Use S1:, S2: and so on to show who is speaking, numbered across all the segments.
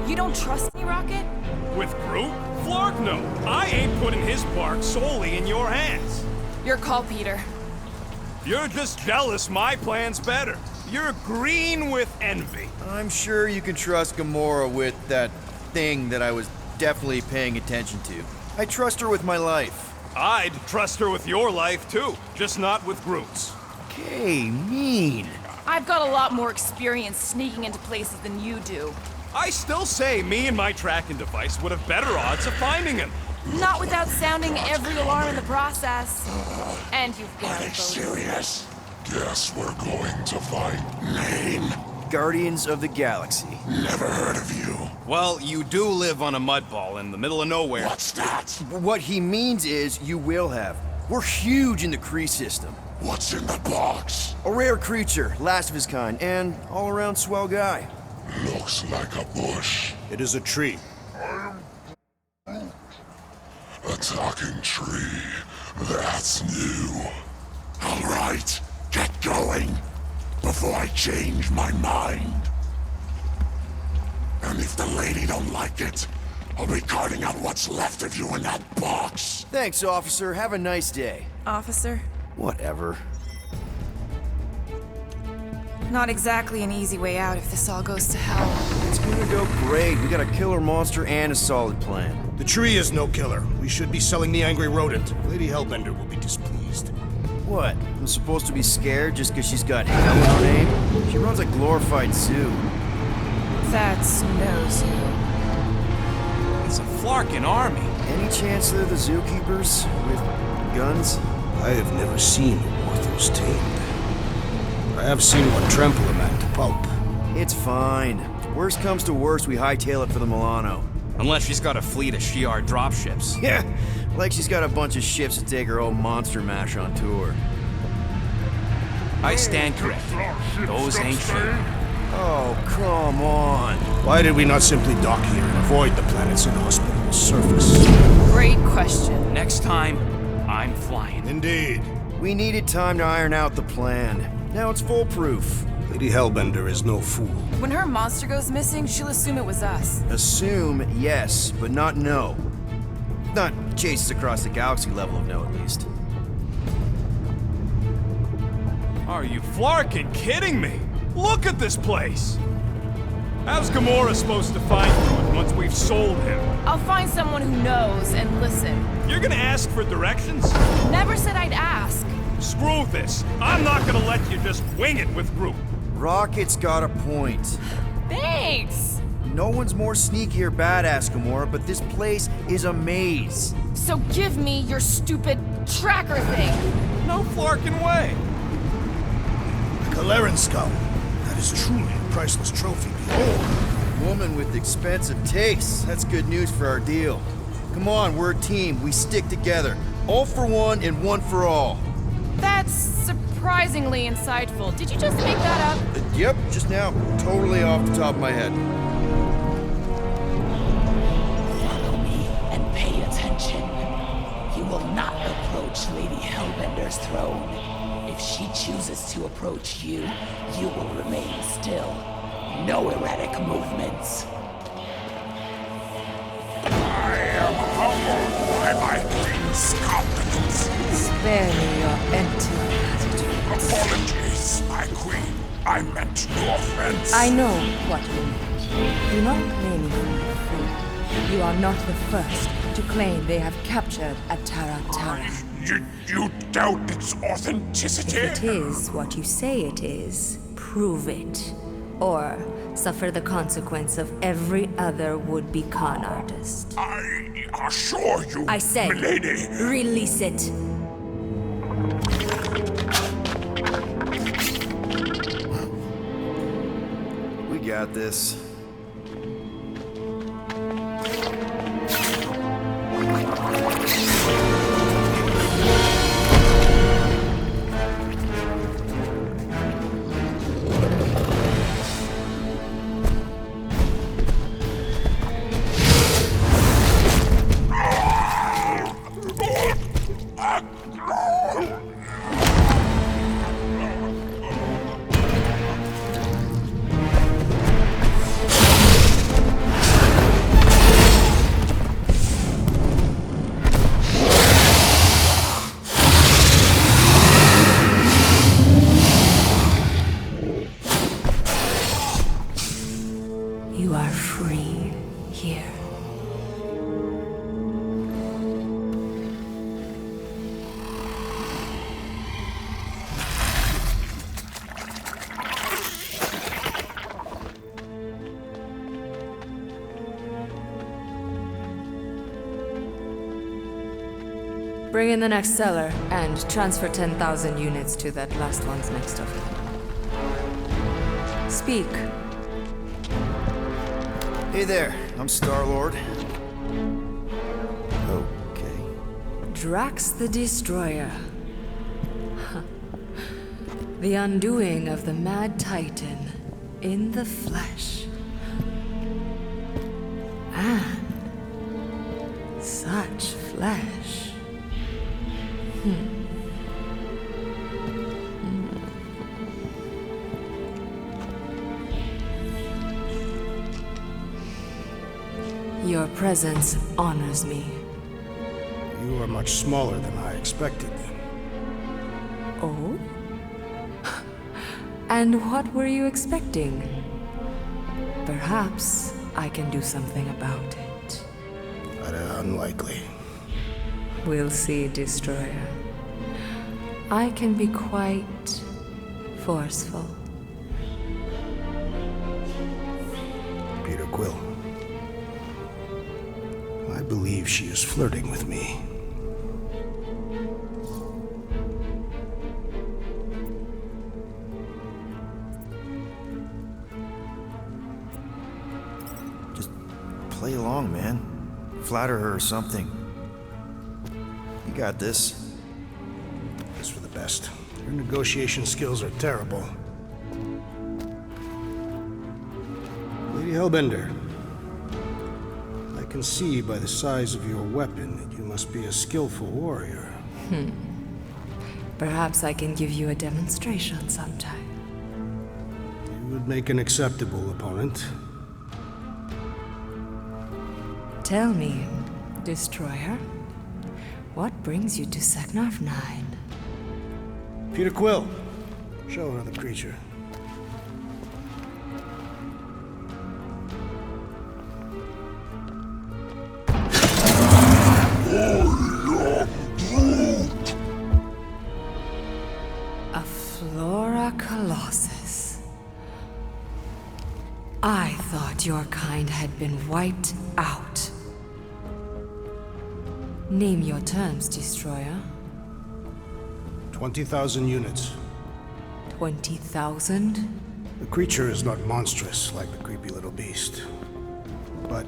S1: You don't trust me, Rocket?
S2: With Groot? Flark no. I ain't putting his bark solely in your hands.
S1: Your call, Peter.
S2: You're just jealous my plan's better. You're green with envy.
S3: I'm sure you can trust Gamora with that thing that I was definitely paying attention to. I trust her with my life.
S2: I'd trust her with your life too, just not with Groot's.
S3: Okay, mean.
S1: I've got a lot more experience sneaking into places than you do.
S2: I still say me and my tracking device would have better odds of finding him.
S1: Not without sounding every alarm in the process. And you've been
S4: Are they serious? Guess we're going to fight Lane.
S3: Guardians of the Galaxy.
S4: Never heard of you.
S2: Well, you do live on a mud ball in the middle of nowhere.
S4: What's that?
S3: What he means is you will have. We're huge in the Kree system.
S4: What's in the box?
S3: A rare creature, last of his kind, and all-around swell guy.
S4: Looks like a bush.
S5: It is a tree.
S4: A talking tree. That's new. All right, get going before I change my mind. And if the lady don't like it, I'll be carting out what's left of you in that box.
S3: Thanks, officer. Have a nice day.
S1: Officer?
S3: Whatever.
S1: Not exactly an easy way out if this all goes to hell.
S3: It's gonna go great. We got a killer monster and a solid plan.
S5: The tree is no killer. We should be selling the angry rodent. Lady Hellbender will be displeased.
S3: What? I'm supposed to be scared just because she's got hell in her name? She runs a glorified zoo.
S1: That's no zoo.
S2: It's a Flarkin army.
S3: Any chance they're the zookeepers with guns?
S5: I have never seen Orthos tamed. I have seen what trample a man to pulp.
S3: It's fine. Worst comes to worst, we hightail it for the Milano.
S2: Unless she's got a fleet of Shi'ar dropships.
S3: Yeah, like she's got a bunch of ships to take her old monster mash on tour.
S2: I stand corrected. Those ain't shit.
S3: Oh, come on.
S5: Why did we not simply dock here and avoid the planet's inhospitable surface?
S1: Great question.
S2: Next time, I'm flying.
S5: Indeed.
S3: We needed time to iron out the plan. Now it's foolproof.
S5: Lady Hellbender is no fool.
S1: When her monster goes missing, she'll assume it was us.
S3: Assume, yes, but not no. Not chases across the galaxy level of no, at least.
S2: Are you Flarkin kidding me? Look at this place! How's Gamora supposed to find Groot once we've sold him?
S1: I'll find someone who knows and listen.
S2: You're gonna ask for directions?
S1: Never said I'd ask.
S2: Screw this. I'm not gonna let you just wing it with Groot.
S3: Rocket's got a point.
S1: Thanks!
S3: No one's more sneaky or badass, Gamora, but this place is a maze.
S1: So give me your stupid tracker thing.
S2: No Flarkin way.
S5: Kaleran skull. That is truly a priceless trophy. Behold.
S3: Woman with expensive tastes. That's good news for our deal. Come on, we're a team. We stick together. All for one and one for all.
S1: That's surprisingly insightful. Did you just make that up?
S3: Yep, just now. Totally off the top of my head.
S6: Follow me and pay attention. You will not approach Lady Hellbender's throne. If she chooses to approach you, you will remain still. No erratic movements.
S4: I am humbled by my queen's confidence.
S7: Spare me your empty attitude.
S4: Apologies, my queen. I meant no offense.
S7: I know what you meant. Do not claim me for my fool. You are not the first to claim they have captured a Tara Tara.
S4: You doubt its authenticity?
S7: If it is what you say it is, prove it. Or suffer the consequence of every other would-be con artist.
S4: I assure you,
S7: I said,
S4: milady.
S7: release it.
S3: We got this.
S7: You are free here. Bring in the next cellar and transfer 10,000 units to that last one's next of it. Speak.
S3: Hey there, I'm Star-Lord. Okay.
S7: Drax the Destroyer. The undoing of the Mad Titan in the flesh. And such flesh. Your presence honors me.
S5: You are much smaller than I expected.
S7: Oh? And what were you expecting? Perhaps I can do something about it.
S5: But unlikely.
S7: We'll see, Destroyer. I can be quite forceful.
S5: Peter Quill. I believe she is flirting with me.
S3: Just play along, man. Flatter her or something. You got this.
S5: It's for the best. Your negotiation skills are terrible. Lady Hellbender, I can see by the size of your weapon that you must be a skillful warrior.
S7: Perhaps I can give you a demonstration sometime.
S5: You would make an acceptable opponent.
S7: Tell me, Destroyer, what brings you to Seknarf 9?
S5: Peter Quill, show her the creature.
S7: A Flora Colossus. I thought your kind had been wiped out. Name your terms, Destroyer.
S5: 20,000 units.
S7: 20,000?
S5: The creature is not monstrous like the creepy little beast. But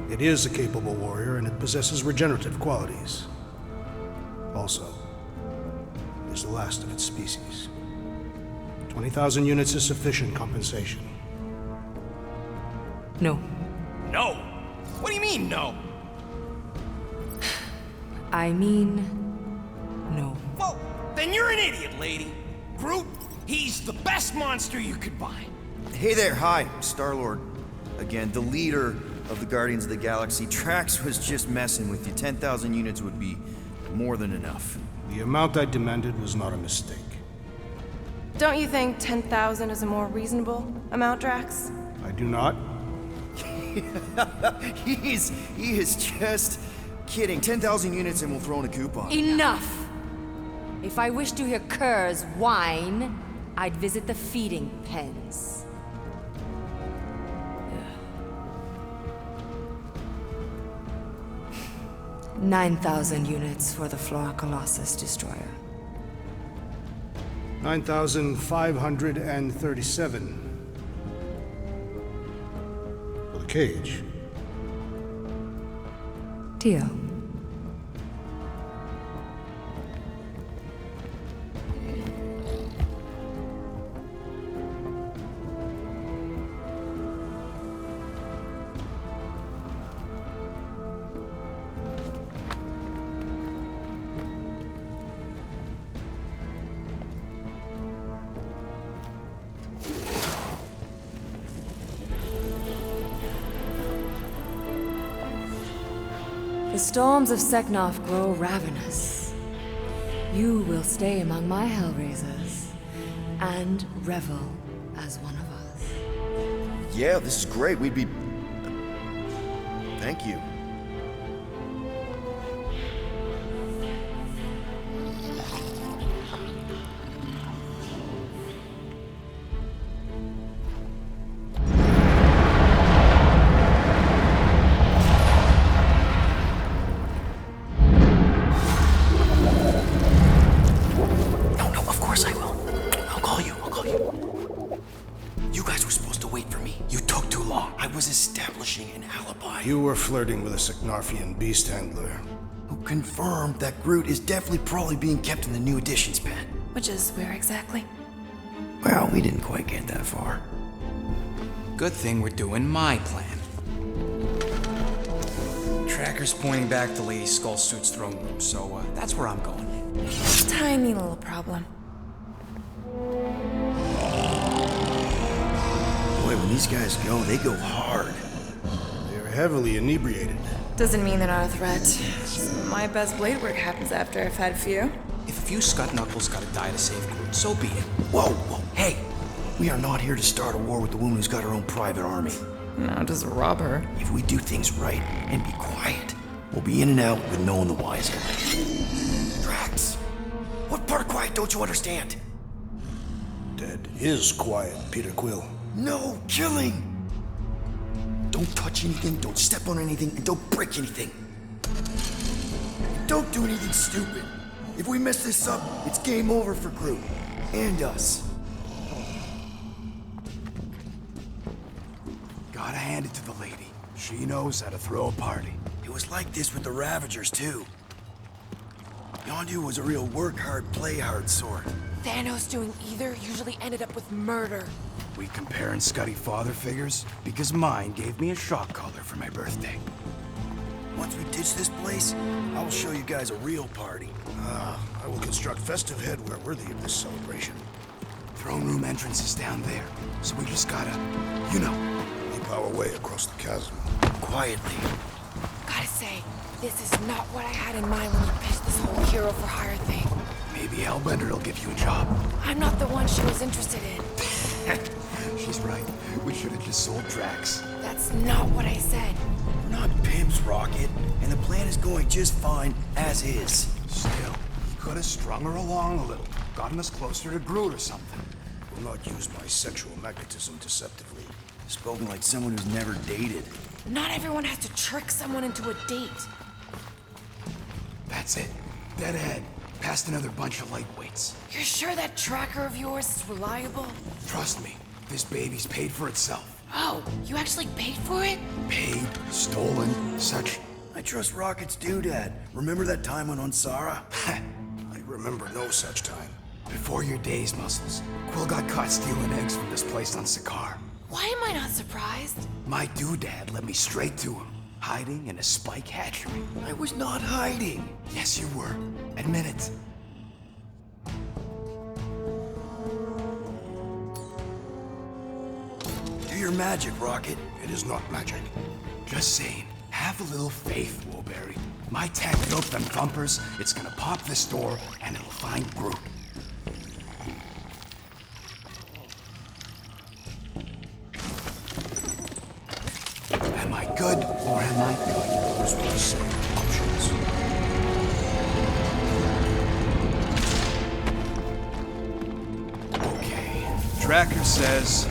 S5: it is a capable warrior and it possesses regenerative qualities. Also, it is the last of its species. 20,000 units is sufficient compensation.
S7: No.
S2: No! What do you mean, no?
S7: I mean, no.
S8: Well, then you're an idiot, lady. Groot, he's the best monster you could buy.
S3: Hey there, hi, Star-Lord. Again, the leader of the Guardians of the Galaxy. Drax was just messing with you. 10,000 units would be more than enough.
S5: The amount I demanded was not a mistake.
S1: Don't you think 10,000 is a more reasonable amount, Drax?
S5: I do not.
S3: He is just kidding. 10,000 units and we'll throw in a coupon.
S7: Enough! If I wished to hear curs whine, I'd visit the feeding pens. 9,000 units for the Flora Colossus Destroyer.
S5: 9,537. For the cage.
S7: Deal. The storms of Seknarf grow ravenous. You will stay among my Hellraisers and revel as one of us.
S3: Yeah, this is great. We'd be... Thank you.
S9: No, of course I will. I'll call you. You guys were supposed to wait for me. You took too long. I was establishing an alibi.
S5: You were flirting with a Seknarfian beast handler.
S3: Who confirmed that Groot is definitely probably being kept in the new editions pen.
S1: Which is where exactly?
S3: Well, we didn't quite get that far.
S9: Good thing we're doing my plan. Tracker's pointing back to Lady Skullsuit's throne room, so that's where I'm going.
S1: Tiny little problem.
S3: Boy, when these guys go, they go hard.
S5: They're heavily inebriated.
S1: Doesn't mean they're not a threat. My best blade work happens after I've had a few.
S9: If a few scut knuckles gotta die to save Groot, so be it.
S3: Whoa, hey! We are not here to start a war with the woman who's got her own private army.
S1: No, just rob her.
S3: If we do things right and be quiet, we'll be in and out with no one the wiser. Drax, what part of quiet don't you understand?
S5: Dead is quiet, Peter Quill.
S3: No killing! Don't touch anything, don't step on anything, and don't break anything. Don't do anything stupid. If we mess this up, it's game over for Groot. And us.
S2: Gotta hand it to the lady. She knows how to throw a party.
S3: It was like this with the Ravagers, too. Yondu was a real work hard, play hard sort.
S1: Thanos doing either usually ended up with murder.
S2: We comparing Scuddy father figures? Because mine gave me a shock collar for my birthday.
S3: Once we ditch this place, I will show you guys a real party.
S5: I will construct festive headwear worthy of this celebration.
S2: Throne room entrance is down there, so we just gotta,
S5: Leap our way across the chasm.
S3: Quietly.
S1: Gotta say, this is not what I had in mind when you pitched this whole hero for hire thing.
S2: Maybe Hellbender will give you a job.
S1: I'm not the one she was interested in.
S2: She's right. We should have just sold Drax.
S1: That's not what I said.
S3: We're not pimps, Rocket, and the plan is going just fine as is.
S2: Still, you could have strung her along a little. Gotten us closer to Groot or something.
S5: Will not use my sexual magnetism deceptively.
S3: Spoken like someone who's never dated.
S1: Not everyone has to trick someone into a date.
S2: That's it. Dead ahead. Past another bunch of lightweights.
S1: You're sure that tracker of yours is reliable?
S2: Trust me, this baby's paid for itself.
S1: Oh, you actually paid for it?
S2: Paid, stolen, such.
S3: I trust Rocket's doodad. Remember that time on Onsara?
S5: I remember no such time.
S2: Before your days, Muscles. Quill got caught stealing eggs from this place on Sakaar.
S1: Why am I not surprised?
S2: My doodad led me straight to him, hiding in a spike hatchery.
S3: I was not hiding.
S2: Yes, you were. Admit it.
S3: Do your magic, Rocket.
S5: It is not magic.
S2: Just saying, have a little faith, Woolberry. My tech built them thumpers, it's gonna pop this door, and it'll find Groot. Am I good, or am I good?
S5: Those were the same options.
S2: Okay. Tracker says...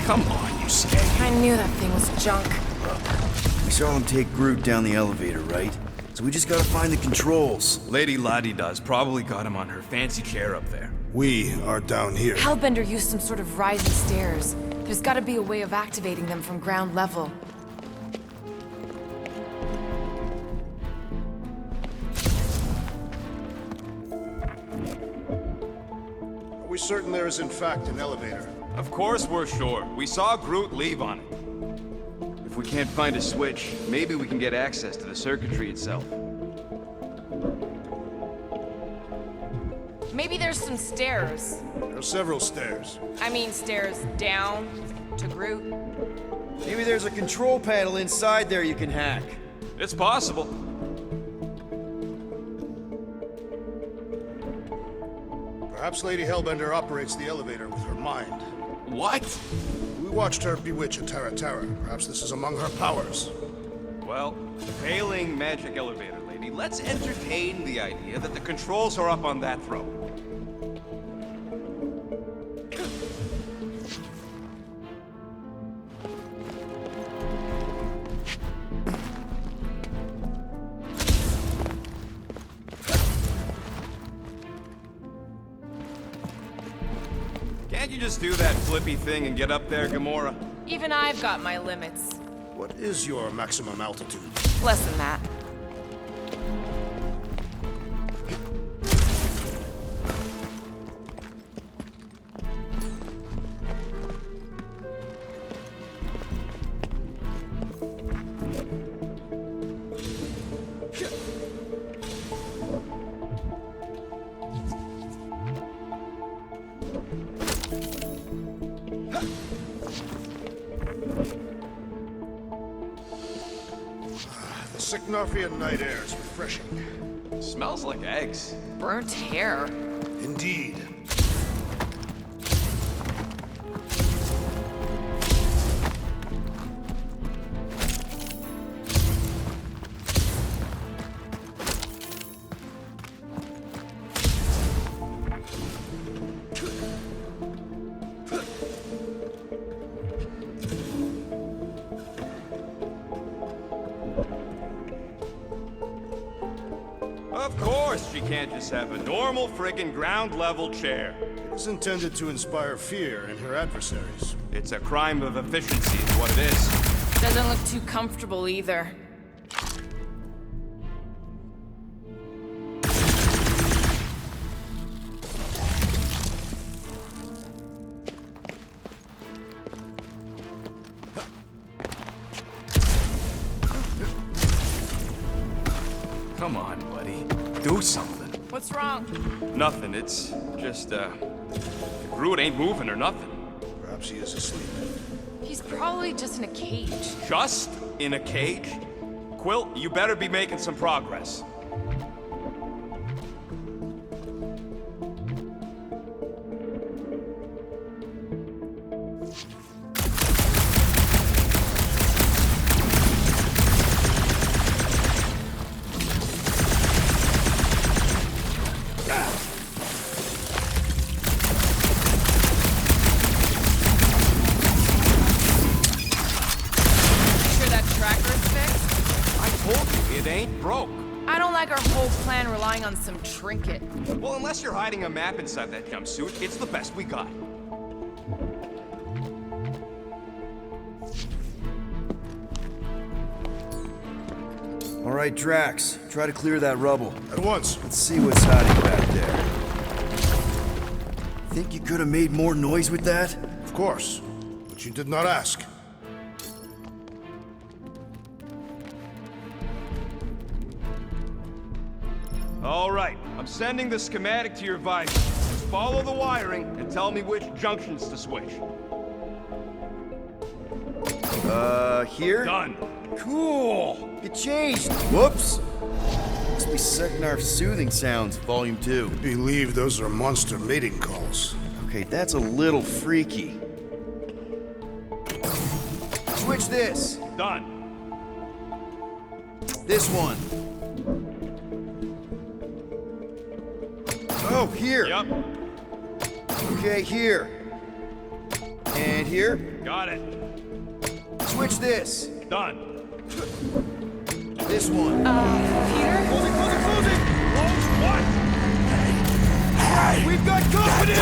S2: come on, you skank.
S1: I knew that thing was junk.
S3: We saw them take Groot down the elevator, right? So we just gotta find the controls.
S2: Lady Ladi-Da's probably got him on her fancy chair up there.
S5: We are down here.
S1: Hellbender used some sort of rising stairs. There's gotta be a way of activating them from ground level.
S5: Are we certain there is in fact an elevator?
S2: Of course we're sure. We saw Groot leave on it. If we can't find a switch, maybe we can get access to the circuitry itself.
S1: Maybe there's some stairs.
S5: There are several stairs.
S1: I mean stairs down to Groot.
S3: Maybe there's a control panel inside there you can hack.
S2: It's possible.
S5: Perhaps Lady Hellbender operates the elevator with her mind.
S2: What?
S5: We watched her bewitch a Terra Terra. Perhaps this is among her powers.
S2: Well, failing magic elevator lady, let's entertain the idea that the controls are up on that throne. Can't you just do that flippy thing and get up there, Gamora?
S1: Even I've got my limits.
S5: What is your maximum altitude?
S1: Less than that.
S5: The Signorfian night air is refreshing.
S2: Smells like eggs.
S1: Burnt hair.
S5: Indeed.
S2: Of course she can't just have a normal friggin' ground-level chair.
S5: It is intended to inspire fear in her adversaries.
S2: It's a crime of efficiency is what it is.
S1: Doesn't look too comfortable either.
S2: Come on, buddy. Do something.
S1: What's wrong?
S2: Nothing. It's just, Groot ain't moving or nothing.
S5: Perhaps he is asleep.
S1: He's probably just in a cage.
S2: Just in a cage? Quill, you better be making some progress. It ain't broke.
S1: I don't like our whole plan relying on some trinket.
S2: Well, unless you're hiding a map inside that jumpsuit, it's the best we got.
S3: All right, Drax, try to clear that rubble.
S5: At once.
S3: Let's see what's hiding back there. Think you could have made more noise with that?
S5: Of course. But you did not ask.
S2: All right, I'm sending the schematic to your visor. Just follow the wiring and tell me which junctions to switch.
S3: Here?
S2: Done.
S3: Cool! It changed! Whoops! Must be Seknarf's soothing sounds, Volume 2.
S5: I believe those are monster mating calls.
S3: Okay, that's a little freaky. Switch this!
S2: Done.
S3: This one. Oh, here!
S2: Yep,
S3: Okay, here. And here.
S2: got it.
S3: Switch this.
S2: Done.
S3: This one.
S1: Peter?
S3: Close it, close it, close it!
S2: Close what?
S3: We've got company!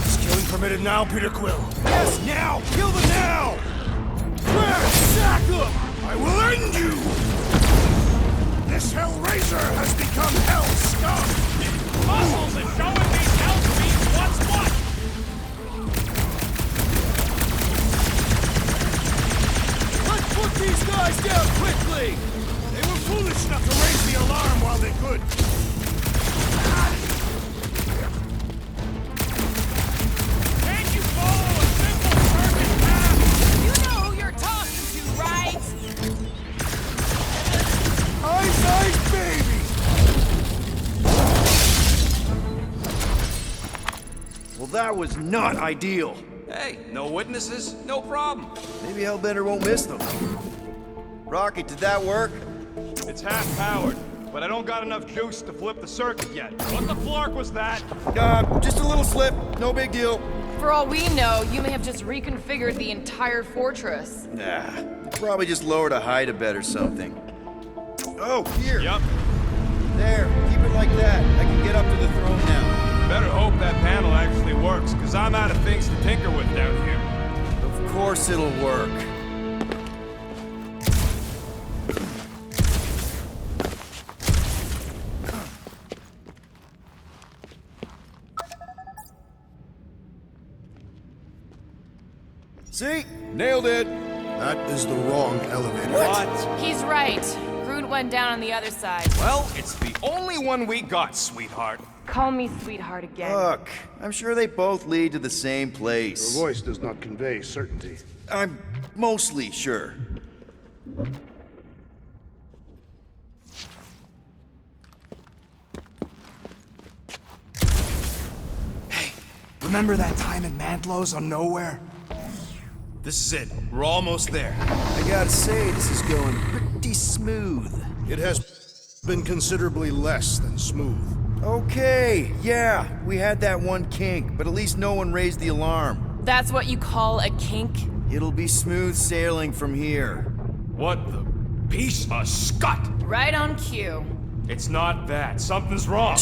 S5: Is killing permitted now, Peter Quill?
S3: Yes, now! Kill them now! Where? Sack them!
S5: I will end you! This Hellraiser has become Hell Scum!
S2: Muscles and showing these hell beats what's what!
S3: Let's put these guys down quickly!
S5: They were foolish enough to raise the alarm while they could.
S2: Can't you follow a simple circuit path?
S1: You know who you're talking to, right?
S3: Ice, ice, baby! Well, that was not ideal.
S8: Hey, no witnesses, no problem.
S3: Maybe Hellbender won't miss them. Rocket, did that work?
S2: It's half-powered, but I don't got enough juice to flip the circuit yet. What the flark was that?
S3: Just a little slip. No big deal.
S1: For all we know, you may have just reconfigured the entire fortress.
S3: Nah, probably just lowered a hide a bed or something. Oh, here.
S2: Yup.
S3: There, keep it like that. I can get up to the throne now.
S2: Better hope that panel actually works, because I'm out of things to tinker with down here.
S3: Of course it'll work. See? Nailed it.
S5: That is the wrong elevator.
S2: What?
S1: He's right. Groot went down on the other side.
S2: Well, it's the only one we got, sweetheart.
S1: Call me sweetheart again.
S3: Look, I'm sure they both lead to the same
S5: Your
S3: place.
S5: voice does not convey certainty.
S3: I'm mostly sure.
S9: Hey, remember that time in Mantlo's on Nowhere? This is it. We're almost there.
S3: I gotta say, this is going pretty smooth.
S5: It has been considerably less than smooth.
S3: Okay, yeah, we had that one kink, but at least no one raised the alarm.
S1: That's what you call a kink?
S3: It'll be smooth sailing from here.
S2: What the piece of scut?
S1: Right on cue.
S2: It's not that. Something's wrong.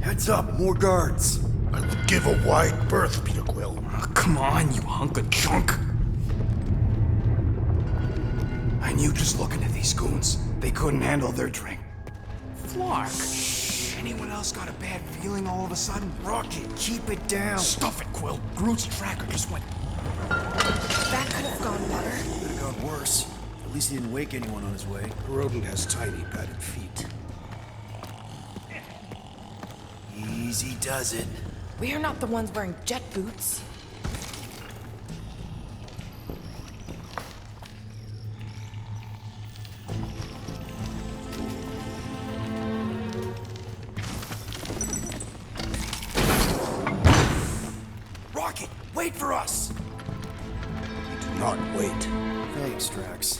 S3: Heads up, more guards.
S5: I would give a wide berth, Peter Quill.
S9: Oh, come on, you hunk of junk. I knew just looking at these goons, they couldn't handle their drink. Flark. Shh. Anyone else got a bad feeling all of a sudden?
S3: Rocket, keep it down.
S9: Stuff it, Quill. Groot's tracker just went.
S1: That could have gone better.
S3: Could have gone worse. At least he didn't wake anyone on his way.
S5: The rodent has tiny padded feet.
S3: Easy does it.
S1: We are not the ones wearing jet boots.
S9: Rocket, wait for us!
S5: Do not wait.
S3: Thanks, Drax.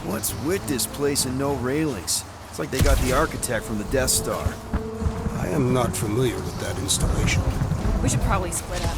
S3: What's with this place and no railings? It's like they got the architect from the Death Star.
S5: I am not familiar with that installation.
S1: We should probably split up.